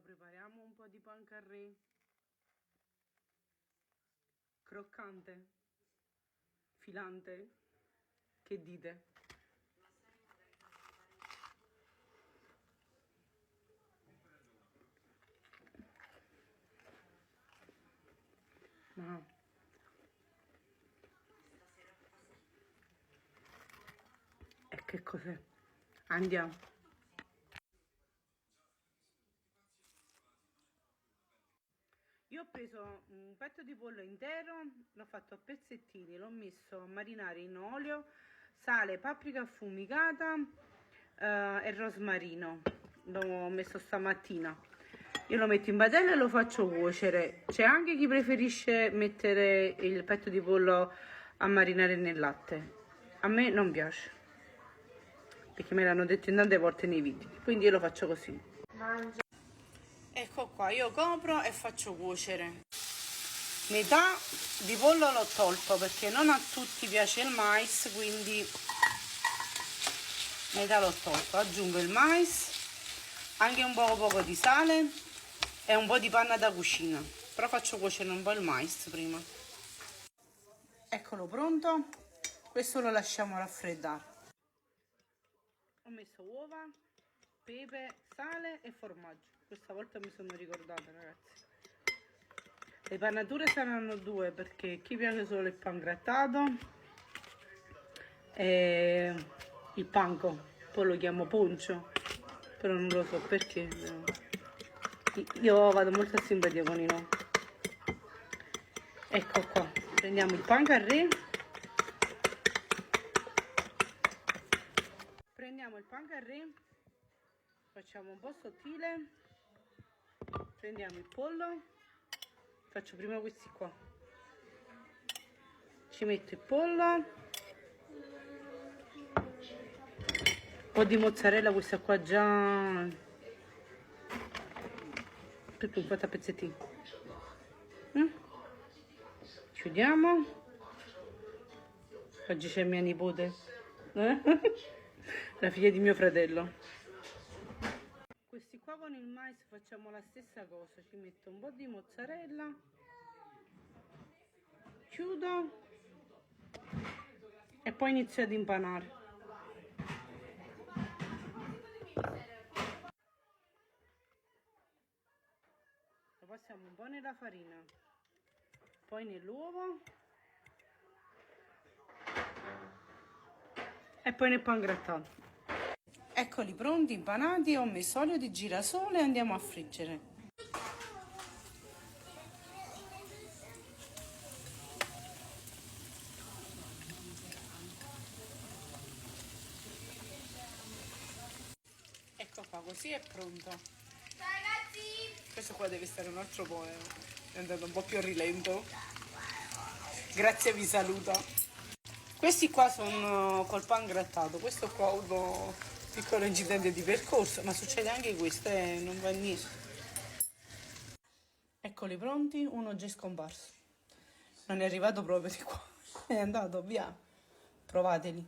prepariamo un po' di pan carré croccante, filante, che dite? Ma e che cos'è? Andiamo. Io ho preso un petto di pollo intero, l'ho fatto a pezzettini, l'ho messo a marinare in olio, sale, paprika affumicata e rosmarino. L'ho messo stamattina. Io lo metto in padella e lo faccio cuocere. C'è anche chi preferisce mettere il petto di pollo a marinare nel latte. A me non piace, perché me l'hanno detto in tante volte nei video, quindi io lo faccio così. Mangia. Ecco qua, io copro e faccio cuocere. Metà di pollo l'ho tolto perché non a tutti piace il mais, quindi metà l'ho tolto. Aggiungo il mais, anche un poco di sale e un po' di panna da cucina, però faccio cuocere un po' il mais prima. Eccolo pronto, questo lo lasciamo raffreddare. Ho messo uova, pepe, sale e formaggio. Questa volta mi sono ricordata, ragazzi. Le panature saranno due perché chi piace solo il pan grattato e il panco, poi lo chiamo poncio, però non lo so perché. Io vado molto a simpatia con i no. Ecco qua, prendiamo il pan carré. Prendiamo il pan carré, facciamo un po' sottile, prendiamo il pollo, faccio prima questi qua, ci metto il pollo, un po' di mozzarella, questa qua già tutto un po' a pezzettini. Chiudiamo. Oggi c'è mia nipote, la figlia di mio fratello. Questi qua con il mais facciamo la stessa cosa, ci metto un po' di mozzarella, chiudo e poi inizio ad impanare. Lo passiamo un po' nella farina, poi nell'uovo e poi nel pan grattato. Eccoli pronti, impanati, ho messo olio di girasole e andiamo a friggere. Ecco qua, così è pronto. Ragazzi! Questo qua deve stare un altro po', è andato un po' più a rilento. Grazie, vi saluta. Questi qua sono col pan grattato, questo qua ho avuto un piccolo incidente di percorso, ma succede anche questo e non va niente. Eccoli pronti, uno già è scomparso. Non è arrivato proprio di qua, è andato via. Provateli.